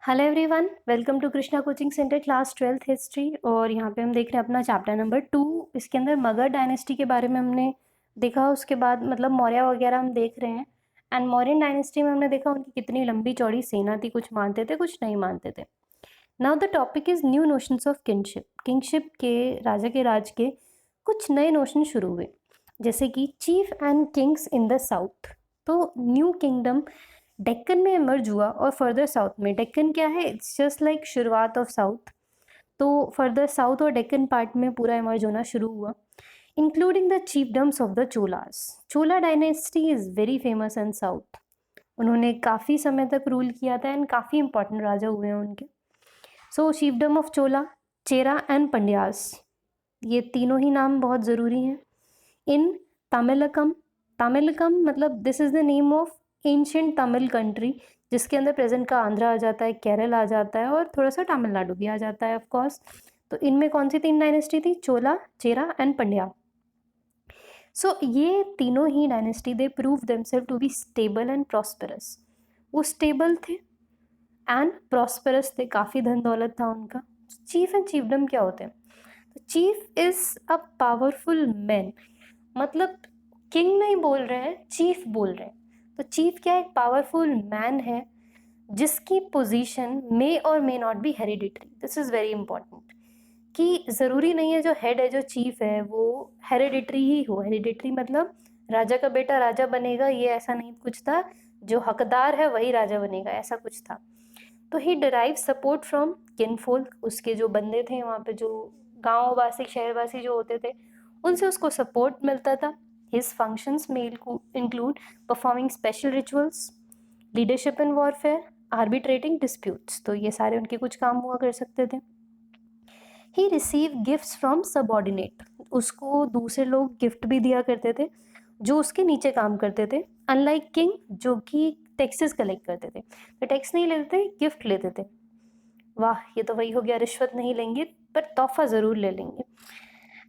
Hello everyone, welcome to Krishna coaching centre class 12th history. और यहाँ पे हम देख रहे हैं अपना चैप्टर नंबर 2। इसके अंदर मगध डायनेस्टी के बारे में हमने देखा। उसके बाद मतलब मौर्य वगैरह हम देख रहे हैं। एंड मौर्यन डायनेस्टी में हमने देखा उनकी कितनी लंबी चौड़ी सेना थी, कुछ मानते थे कुछ नहीं मानते थे। Now the topic is new notions of kingship. Kingship के राजा के राज के कुछ नए नोशन शुरू हुए, जैसे कि cheap and kings in the south. तो न्यू किंगडम डेक्कन में इमर्ज हुआ और फर्दर साउथ में। डेक्कन क्या है? इट्स जस्ट लाइक शुरुआत ऑफ साउथ। तो फर्दर साउथ और डेक्कन पार्ट में पूरा इमर्ज होना शुरू हुआ, including the chiefdoms of the Cholas. Chola dynasty is very famous in south. उन्होंने काफ़ी समय तक रूल किया था एंड काफ़ी इंपॉर्टेंट राजा हुए हैं उनके। सो चीफडम ऑफ चोला, चेरा एंड पंड्यास, ये तीनों ही नाम बहुत ज़रूरी हैं। इन तमिलकम, तमिलकम मतलब this is the name of ancient Tamil country, जिसके अंदर प्रेजेंट का आंध्रा आ जाता है, केरल आ जाता है और थोड़ा सा तमिलनाडु भी आ जाता है ऑफ कोर्स। तो इनमें कौन सी तीन डायनेस्टी थी? चोला, चेरा एंड पंड्या। सो ये तीनों ही dynasty they prove themselves to be stable and prosperous. वो स्टेबल थे एंड प्रॉस्पेरस थे, काफ़ी धन दौलत था उनका। चीफ एंड चीफडम क्या होते हैं? Chief is a powerful man, मतलब किंग नहीं बोल रहे हैं, चीफ बोल रहे हैं। तो चीफ क्या है? एक पावरफुल मैन है जिसकी पोजीशन मे और may not be hereditary. This is very important कि ज़रूरी नहीं है जो हेड है, जो चीफ है, वो हेरिडिटरी ही हो। हेरिडिटरी मतलब राजा का बेटा राजा बनेगा, ये ऐसा नहीं कुछ था। जो हकदार है वही राजा बनेगा, ऐसा कुछ था। तो ही डिराइव सपोर्ट फ्रॉम किनफोल्क, उसके जो बंदे थे वहाँ पे, जो गाँववासी शहरवासी जो होते थे, उनसे उसको सपोर्ट मिलता था। हिज फंक्शंस में include performing special rituals, leadership in warfare, arbitrating disputes. तो ये सारे उनके कुछ काम हुआ कर सकते थे। ही रिसीव गिफ्ट्स फ्रॉम सबॉर्डिनेट, उसको दूसरे लोग गिफ्ट भी दिया करते थे जो उसके नीचे काम करते थे। अनलाइक किंग जो कि टैक्सेस कलेक्ट करते थे, तो टैक्स नहीं लेते थे, गिफ्ट लेते थे। वाह, ये तो वही हो गया, रिश्वत नहीं लेंगे पर तोहफा ज़रूर ले लेंगे।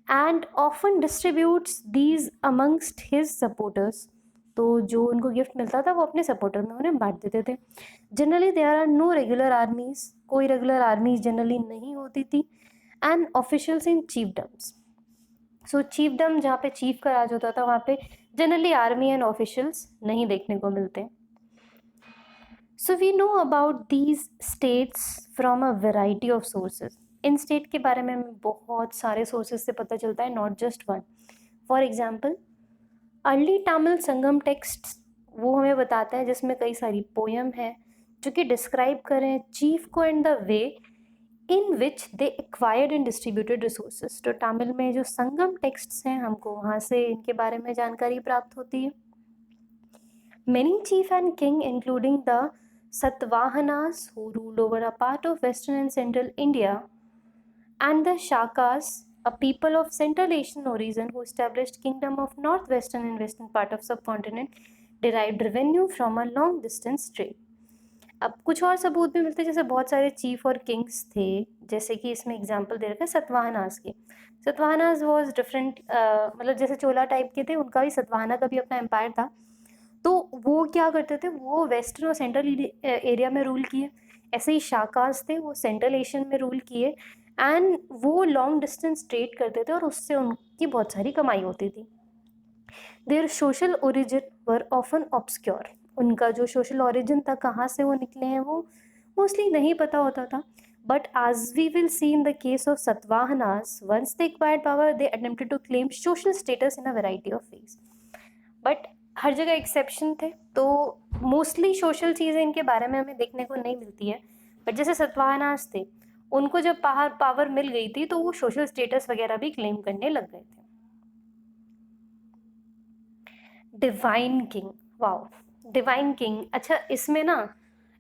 And often distributes these amongst his supporters, तो जो उनको गिफ्ट मिलता था वो अपने सपोर्टर में उन्हें बांट देते थे। Generally there are no regular armies, कोई रेगुलर आर्मीज जनरली नहीं होती थी। एंड ऑफिशियल्स इन चीफडम्स, सो चीफडम जहाँ पे चीफ का राज होता था वहाँ पे जनरली आर्मी एंड ऑफिशियल्स नहीं देखने को मिलते। So we know about these states from a variety of sources. इन स्टेट के बारे में हमें बहुत सारे सोर्सेज से पता चलता है, not just one. For example early Tamil Sangam text, वो हमें बताता है जिसमें कई सारी पोयम है जो कि डिस्क्राइब करें चीफ को and the way in which they acquired and distributed resources. तो तमिल में जो संगम टेक्स्ट्स हैं, हमको वहाँ से इनके बारे में जानकारी प्राप्त होती है। Many chief and king, including the Satavahanas, who ruled over a part of western and central India, and the Shakas, a people of Central Asian origin who established kingdom of northwestern and western part of subcontinent, derived revenue from a long distance trade. अब कुछ और सबूत भी मिलते हैं, जैसे बहुत सारे चीफ और किंग्स थे, जैसे कि इसमें एग्जांपल दे रखा है सतवाहनास की। सतवाहनास वाज डिफरेंट, मतलब जैसे चोला टाइप के थे, उनका भी सतवाहना का भी अपना एम्पायर था। तो वो क्या करते थे, वो वेस्टर्न और सेंट्रल एरिया में रूल किए। ऐसे ही शाकास थे, वो सेंट्रल एशियन में रूल किए एंड वो लॉन्ग डिस्टेंस ट्रेड करते थे और उससे उनकी बहुत सारी कमाई होती थी। Their social origin were often obscure, उनका जो सोशल ओरिजिन था, कहाँ से वो निकले हैं, वो मोस्टली नहीं पता होता था। But as we will see in the case of Satavahanas, once they acquired power, they attempted to claim social status in a variety of ways. But हर जगह एक्सेप्शन थे, तो मोस्टली सोशल चीज़ें इनके बारे में हमें देखने को नहीं मिलती है। बट जैसे सतवाहनास थे, उनको जब पावर मिल गई थी तो वो सोशल स्टेटस वगैरह भी क्लेम करने लग गए थे। Divine king, wow, divine king. अच्छा, इसमें ना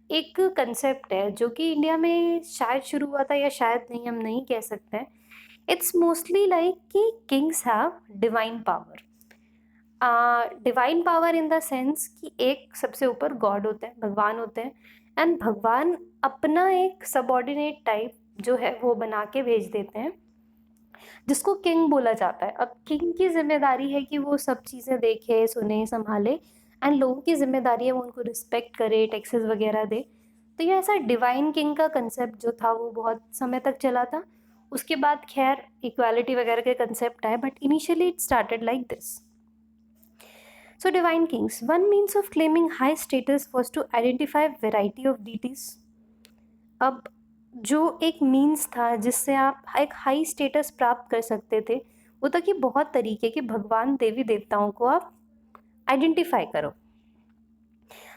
एक कंसेप्ट है जो कि इंडिया में शायद शुरू हुआ था, या शायद नहीं, हम नहीं कह सकते हैं। इट्स मोस्टली लाइक कि Kings have divine power. Divine power in the sense कि एक सबसे ऊपर गॉड होते हैं, भगवान होते हैं, एंड भगवान अपना एक सबॉर्डिनेट टाइप जो है वो बना के भेज देते हैं, जिसको किंग बोला जाता है। अब किंग की जिम्मेदारी है कि वो सब चीज़ें देखे, सुने, संभाले, एंड लोगों की जिम्मेदारी है वो उनको रिस्पेक्ट करे, टैक्सेस वगैरह दे। तो ये ऐसा डिवाइन किंग का कंसेप्ट जो था वो बहुत समय तक चला था। उसके बाद खैर इक्वालिटी वगैरह के कंसेप्ट आए, but initially it started like this. So divine kings, one means of claiming high status was to identify variety of deities. अब जो एक मीन्स था जिससे आप एक हाई स्टेटस प्राप्त कर सकते थे, वो था कि बहुत तरीके के भगवान देवी देवताओं को आप आइडेंटिफाई करो.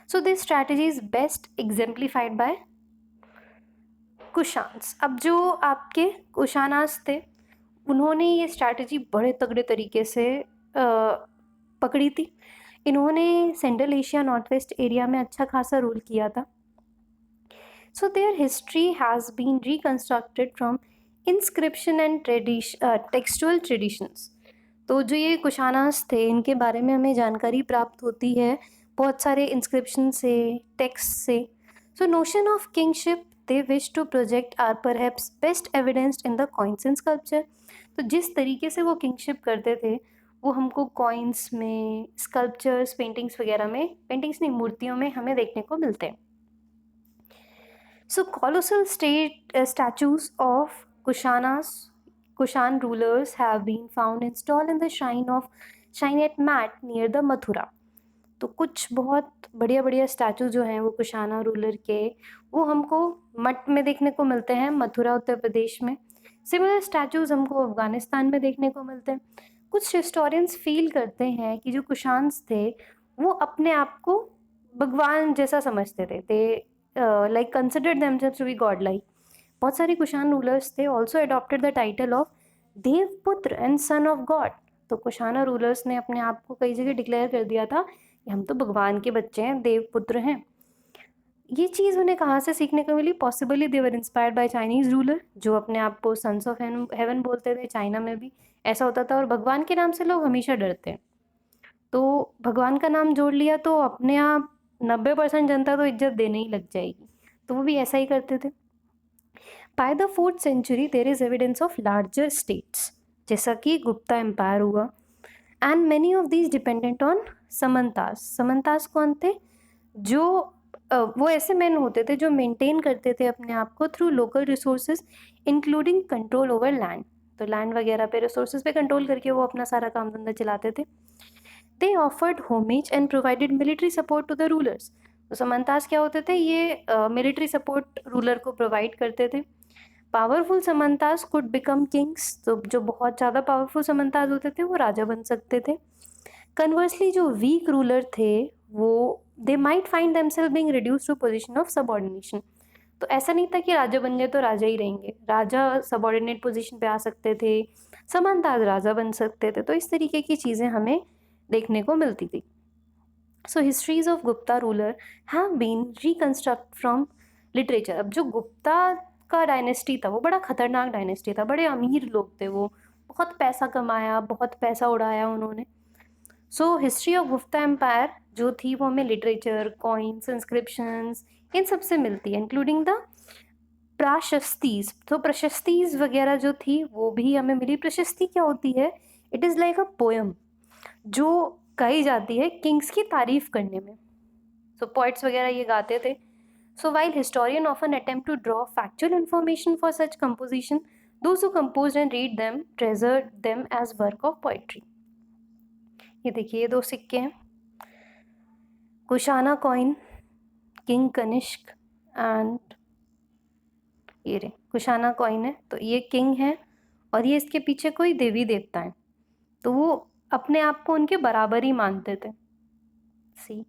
So this strategy is best exemplified by Kushans. अब जो आपके कुशानास थे, उन्होंने ये स्ट्रैटेजी बड़े तगड़े तरीके से पकड़ी थी. इन्होंने central Asia north west area में अच्छा खासा रूल किया था. So their history has been reconstructed from inscription and textual traditions. तो जो ये कुशानास थे, इनके बारे में हमें जानकारी प्राप्त होती है बहुत सारे इंस्क्रिप्शन से, टेक्स्ट से. So notion of kingship they wish to project are perhaps best evidenced in the coins and sculpture. तो जिस तरीके से वो किंगशिप करते थे वो हमको कॉइन्स में, स्कल्पचर्स, पेंटिंग्स वगैरह में, पेंटिंग्स नहीं मूर्तियों में हमें देखने को मिलते हैं. So colossal statues of Kushan rulers have been found installed in the shrine at Mat near the Mathura. तो कुछ बहुत बढ़िया बढ़िया स्टैचू जो हैं वो कुशाना रूलर के, वो हमको मठ में देखने को मिलते हैं, मथुरा उत्तर प्रदेश में. सिमिलर स्टैचूज हमको अफगानिस्तान में देखने को मिलते हैं. कुछ हिस्टोरियंस फील करते हैं कि जो कुशान्स थे वो अपने आप को भगवान जैसा समझते थे. दे like considered themselves to be godlike. बहुत सारे कुशान रूलर्स थे also adopted the title of देवपुत्र and son of God. तो कुशाना रूलर्स ने अपने आप को कई जगह डिक्लेयर कर दिया था कि हम तो भगवान के बच्चे हैं, देवपुत्र हैं. ये चीज़ उन्हें कहाँ से सीखने को मिली? Possibly they were inspired by Chinese ruler जो अपने आप को सन्स ऑफ हेवन बोलते थे. चाइना में भी ऐसा होता था और भगवान के नाम से लोग हमेशा डरते हैं. तो भगवान का नाम जोड़ लिया तो अपने आप 90% जनता तो इज्जत देने ही लग जाएगी. तो वो भी ऐसा ही करते थे. By the 4th century there is evidence of larger states, जैसा कि गुप्ता एम्पायर हुआ. And many of these dependent on samantas. Samantas कौन थे? जो वो ऐसे मैन होते थे जो मेंटेन करते थे अपने आप को through local resources including control over land. तो लैंड वगैरह पे, रिसोर्सेज पे कंट्रोल करके वो अपना सारा काम धंधा चलाते थे. They offered homage and provided military support to the rulers. तो समंतास क्या होते थे? ये मिलिट्री सपोर्ट रूलर को प्रोवाइड करते थे. Powerful samantas could become kings. तो जो बहुत ज़्यादा पावरफुल समंतास होते थे वो राजा बन सकते थे. कन्वर्सली जो वीक रूलर थे वो they might find themselves being reduced to position of subordination. तो ऐसा नहीं था कि राजा बन गए तो राजा ही रहेंगे. राजा सबऑर्डिनेट पोजीशन पे आ सकते थे, समंतास राजा बन सकते थे. तो इस तरीके की चीज़ें हमें देखने को मिलती थी. So histories of Gupta ruler have been reconstruct from literature. अब जो गुप्ता का डायनेस्टी था वो बड़ा खतरनाक डायनेस्टी था. बड़े अमीर लोग थे वो, बहुत पैसा कमाया, बहुत पैसा उड़ाया उन्होंने. So history of Gupta empire जो थी वो हमें लिटरेचर, कॉइन्स, इंस्क्रिप्शंस, इन सब से मिलती है, इंक्लूडिंग द प्राशस्तीज. तो प्रशस्तीज वगैरह जो थी वो भी हमें मिली. प्रशस्ति क्या होती है? It is like a poem जो कही जाती है किंग्स की तारीफ करने में. सो पोइट्स वगैरह ये गाते थे. So while historian often attempt to draw factual information for such composition, those who composed and read them treasured them as work of poetry. ये देखिए, ये 2 सिक्के हैं. Kushana coin, king Kanishka, and ये रे कुशाना कॉइन है. तो ये किंग है और ये इसके पीछे कोई देवी देवता है. तो वो अपने आप को उनके बराबर ही मानते थे. सी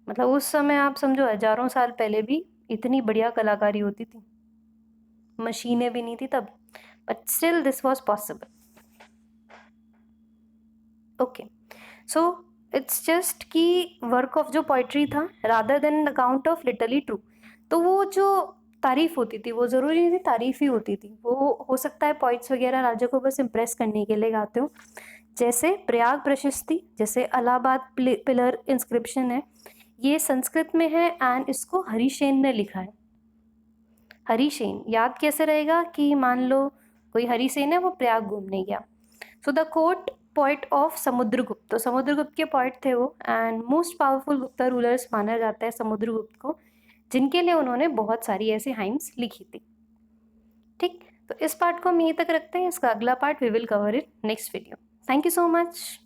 मतलब उस समय आप समझो हजारों साल पहले भी इतनी बढ़िया कलाकारी होती थी. मशीनें भी नहीं थी तब, but still this was possible. Okay, so it's just कि वर्क ऑफ जो पोइट्री था rather than account of literally true. तो वो जो तारीफ होती थी वो ज़रूरी नहीं थी तारीफ ही होती थी. वो हो सकता है पोइट्स वगैरह राजा को बस इम्प्रेस करने के लिए गाते हो. जैसे प्रयाग प्रशस्ति, जैसे इलाहाबाद पिलर इंस्क्रिप्शन है, ये संस्कृत में है एंड इसको हरिसेन ने लिखा है. हरिसेन याद कैसे रहेगा कि मान लो कोई हरिसेन है, वो प्रयाग घूमने गया. So the court poet of Samudragupta. तो समुद्रगुप्त के पोइट थे वो, and most powerful Gupta rulers माना जाता है समुद्रगुप्त को. जिनके लिए उन्होंने बहुत सारी ऐसी हाइम्स लिखी थी। ठीक, तो इस पार्ट को हम यहीं तक रखते हैं। इसका अगला part we will cover in next video. Thank you so much.